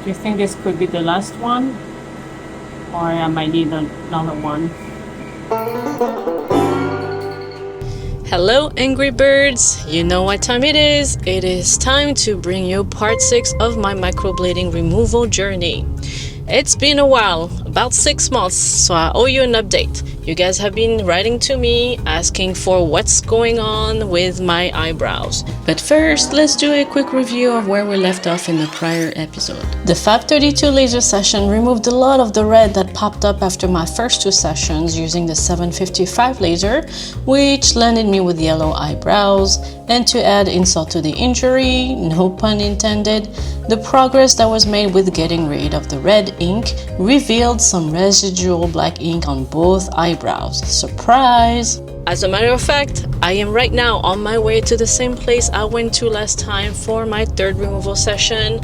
Do you think this could be the last one? Or I might need another one? Hello Angry Birds! You know what time it is? It is time to bring you part 6 of my microblading removal journey. It's been a while, about 6 months, so I owe you an update. You guys have been writing to me asking for what's going on with my eyebrows. But first, let's do a quick review of where we left off in the prior episode. The 532 laser session removed a lot of the red that popped up after my first 2 sessions using the 755 laser, which landed me with yellow eyebrows. And to add insult to the injury, no pun intended, the progress that was made with getting rid of the red ink revealed some residual black ink on both eyebrows. Surprise! As a matter of fact, I am right now on my way to the same place I went to last time for my 3rd removal session.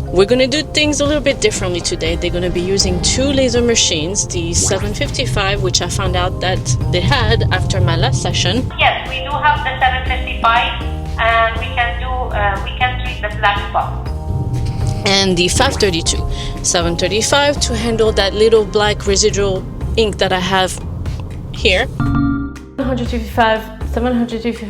We're gonna do things a little bit differently today. They're gonna be using 2 laser machines, the 755, which I found out that they had after my last session. Yes, we do have the 755, and we can treat the black spot. And the 532, 735 to handle that little black residual ink that I have here. 755, 750.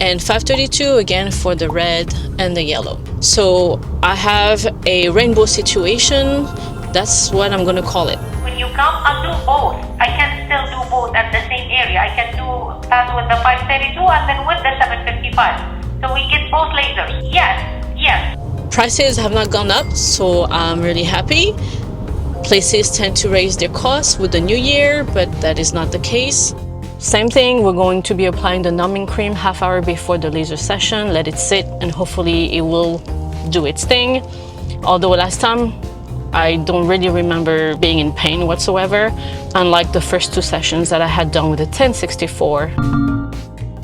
And 532 again for the red and the yellow. So I have a rainbow situation. That's what I'm gonna call it. When you come and do both, I can still do both at the same area. I can do that with the 532 and then with the 755. So we get both lasers. Yes. Prices have not gone up, so I'm really happy. Places tend to raise their costs with the new year, but that is not the case. Same thing, we're going to be applying the numbing cream half hour before the laser session, let it sit, and hopefully it will do its thing. Although last time, I don't really remember being in pain whatsoever, unlike the first 2 sessions that I had done with the 1064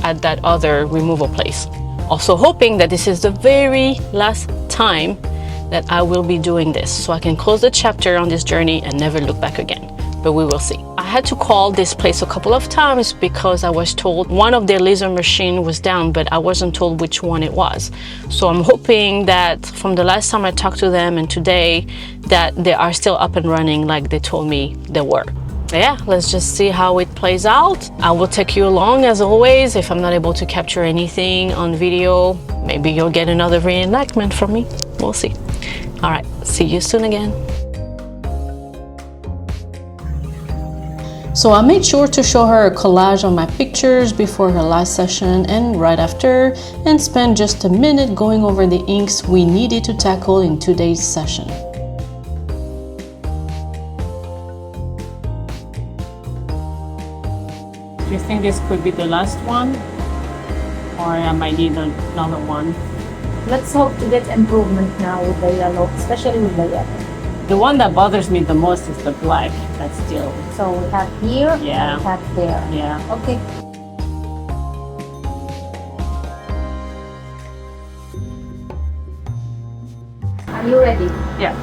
at that other removal place. Also hoping that this is the very last time that I will be doing this, so I can close the chapter on this journey and never look back again. But we will see. I had to call this place a couple of times because I was told one of their laser machine was down, but I wasn't told which one it was. So I'm hoping that from the last time I talked to them and today that they are still up and running like they told me they were. Yeah, let's just see how it plays out. I will take you along as always. If I'm not able to capture anything on video, maybe you'll get another reenactment from me. We'll see. All right, see you soon again. So I made sure to show her a collage of my pictures before her last session and right after, and spend just a minute going over the inks we needed to tackle in today's session. Do you think this could be the last one? Or I might need another one? Let's hope to get improvement now with the yellow, especially with the yellow. The one that bothers me the most is the black. That's still. So we have here, Yeah. and we have there. Yeah. Okay. Are you ready? Yeah.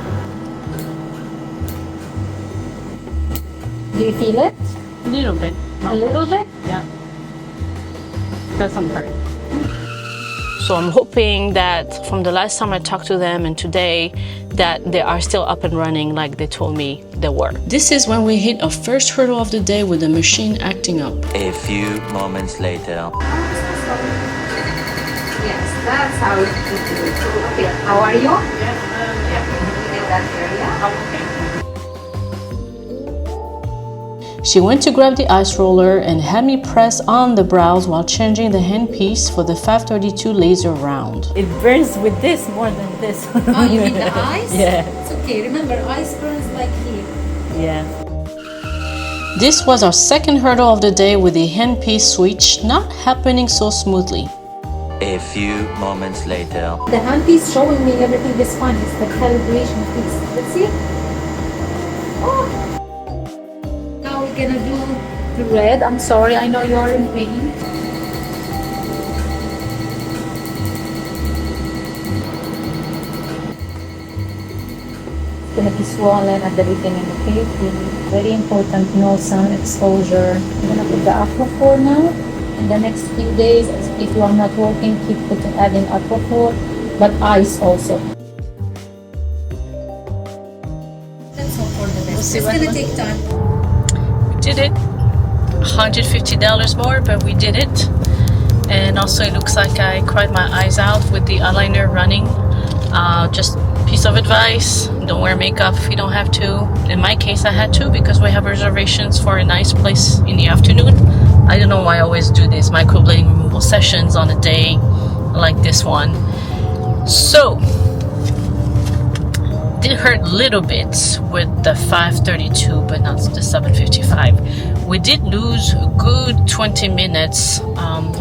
Do you feel it? A little bit. A little bit? Yeah. Doesn't hurt. So I'm hoping that from the last time I talked to them and today that they are still up and running like they told me they were. This is when we hit our first hurdle of the day with the machine acting up. A few moments later. Yes, that's how it should be. Okay, how are you? In that area? She went to grab the ice roller and had me press on the brows while changing the handpiece for the 532 laser round. It burns with this more than this. Oh, you mean the eyes? Yeah. It's okay. Remember, ice burns like here. Yeah. This was our second hurdle of the day with the handpiece switch not happening so smoothly. A few moments later. The handpiece showing me everything is fine. It's the calibration piece. Let's see. Oh. Now we're gonna do the red. I'm sorry, I know you're in pain. It's gonna be swollen at the beginning, okay? Very important, no sun exposure. I'm gonna put the Aquaphor now. In the next few days, if you are not working, keep adding Aquaphor, but ice also. We'll see It's what gonna take time. we did it. $150 more, but we did it. And also it looks like I cried my eyes out with the eyeliner running. Just piece of advice, don't wear makeup if you don't have to. In my case I had to because we have reservations for a nice place in the afternoon. I don't know why I always do these microblading removal sessions on a day like this one. So did hurt a little bit with the 532 but not the 755. We did lose a good 20 minutes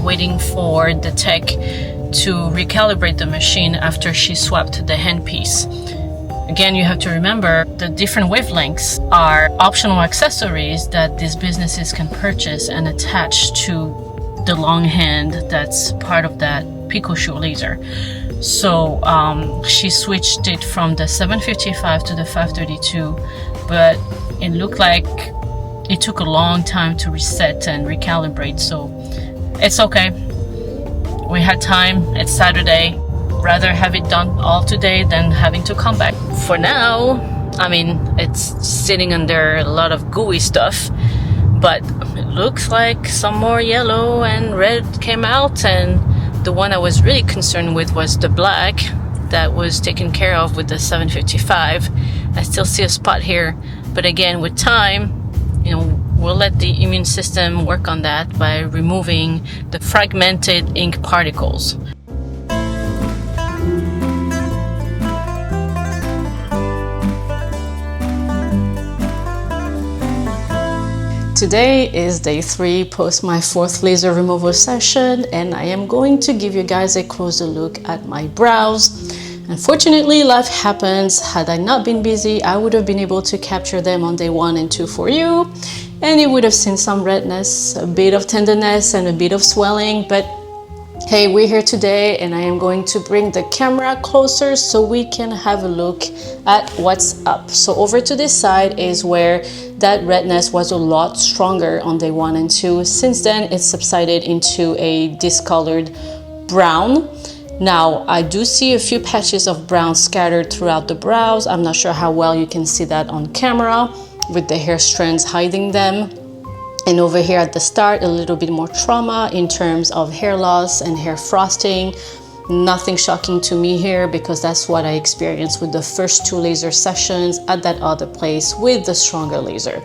waiting for the tech to recalibrate the machine after she swapped the handpiece. Again, you have to remember the different wavelengths are optional accessories that these businesses can purchase and attach to the long hand that's part of that Picosure laser. So she switched it from the 755 to the 532, but it looked like it took a long time to reset and recalibrate, so it's okay. We had time, it's Saturday. Rather have it done all today than having to come back. For now, I mean, it's sitting under a lot of gooey stuff, but it looks like some more yellow and red came out, and the one I was really concerned with was the black that was taken care of with the 755. I still see a spot here, but again, with time, you know, we'll let the immune system work on that by removing the fragmented ink particles. Today is day 3 post my 4th laser removal session, and I am going to give you guys a closer look at my brows. Unfortunately, life happens. Had I not been busy, I would have been able to capture them on day 1 and 2 for you, and you would have seen some redness, a bit of tenderness, and a bit of swelling. But hey, we're here today, and I am going to bring the camera closer so we can have a look at what's up. So over to this side is where that redness was a lot stronger on day 1 and 2. Since then, it's subsided into a discolored brown. Now, I do see a few patches of brown scattered throughout the brows. I'm not sure how well you can see that on camera with the hair strands hiding them. And over here at the start, a little bit more trauma in terms of hair loss and hair frosting. Nothing shocking to me here because that's what I experienced with the first 2 laser sessions at that other place with the stronger laser.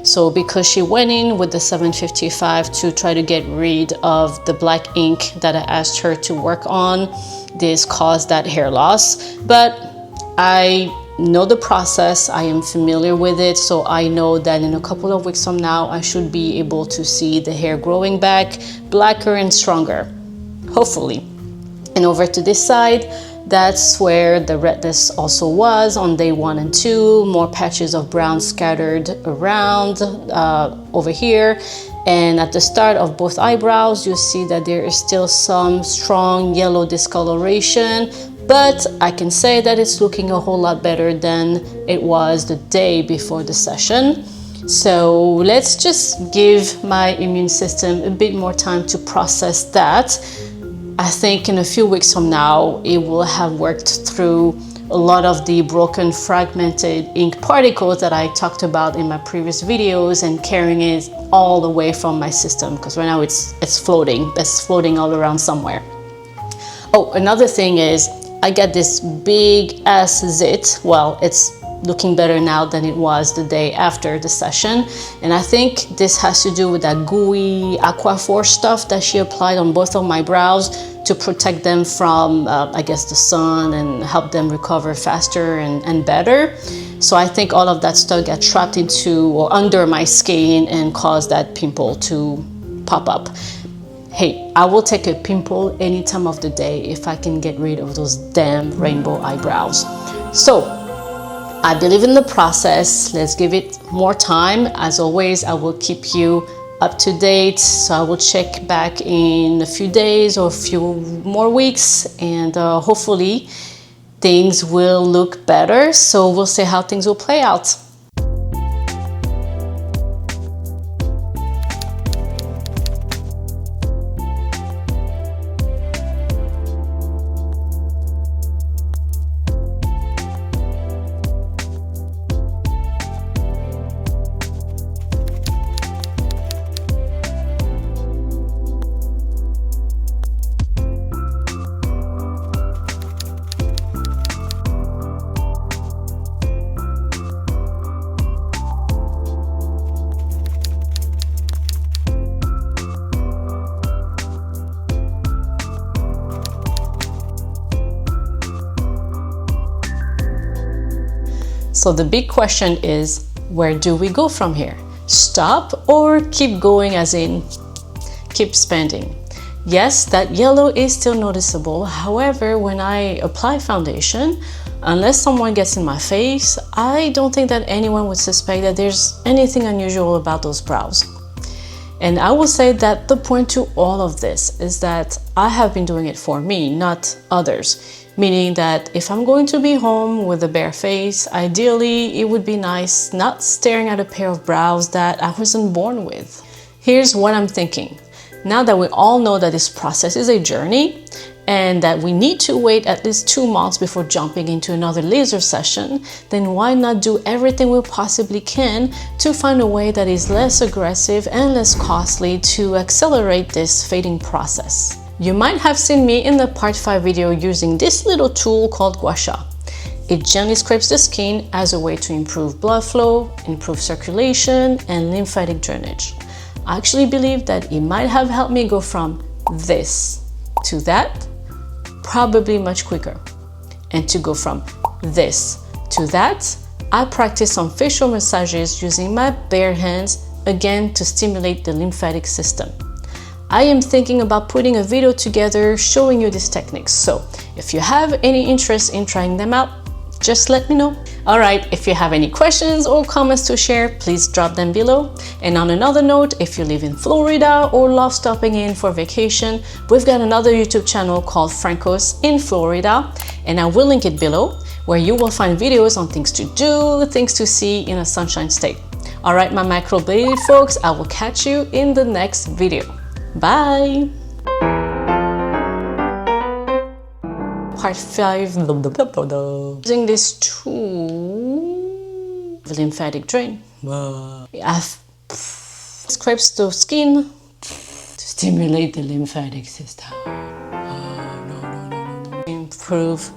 So because she went in with the 755 to try to get rid of the black ink that I asked her to work on, this caused that hair loss. But I know the process, I am familiar with it, so I know that in a couple of weeks from now I should be able to see the hair growing back, blacker and stronger, hopefully. And over to this side, that's where the redness also was on day 1 and 2, more patches of brown scattered around over here. And at the start of both eyebrows, you see that there is still some strong yellow discoloration, but I can say that it's looking a whole lot better than it was the day before the session. So let's just give my immune system a bit more time to process that. I think in a few weeks from now, it will have worked through a lot of the broken, fragmented ink particles that I talked about in my previous videos and carrying it all the way from my system, because right now it's floating. It's floating all around somewhere. Oh, another thing is I got this big ass zit. Well, it's looking better now than it was the day after the session, and I think this has to do with that gooey Aquaphor stuff that she applied on both of my brows to protect them from I guess the sun and help them recover faster and better. So I think all of that stuff got trapped into or under my skin and caused that pimple to pop up. Hey, I will take a pimple any time of the day if I can get rid of those damn rainbow eyebrows. So I believe in the process. Let's give it more time. As always, I will keep you up to date. So I will check back in a few days or a few more weeks, and hopefully things will look better. So we'll see how things will play out. So the big question is, where do we go from here? Stop or keep going, as in keep spending? Yes, that yellow is still noticeable. However, when I apply foundation, unless someone gets in my face, I don't think that anyone would suspect that there's anything unusual about those brows. And I will say that the point to all of this is that I have been doing it for me, not others. Meaning that if I'm going to be home with a bare face, ideally it would be nice not staring at a pair of brows that I wasn't born with. Here's what I'm thinking. Now that we all know that this process is a journey and that we need to wait at least 2 months before jumping into another laser session, then why not do everything we possibly can to find a way that is less aggressive and less costly to accelerate this fading process? You might have seen me in the part 5 video using this little tool called GuaSha. It gently scrapes the skin as a way to improve blood flow, improve circulation, and lymphatic drainage. I actually believe that it might have helped me go from this to that probably much quicker. And to go from this to that, I practice some facial massages using my bare hands, again to stimulate the lymphatic system. I am thinking about putting a video together showing you these techniques, so if you have any interest in trying them out, just let me know. Alright, if you have any questions or comments to share, please drop them below. And on another note, if you live in Florida or love stopping in for vacation, we've got another YouTube channel called Franco's in Florida, and I will link it below, where you will find videos on things to do, things to see in a sunshine state. Alright, my microbladed folks, I will catch you in the next video. Bye! Part 5, using this tool, the lymphatic drain. I've scrapes the skin to stimulate the lymphatic system. Improve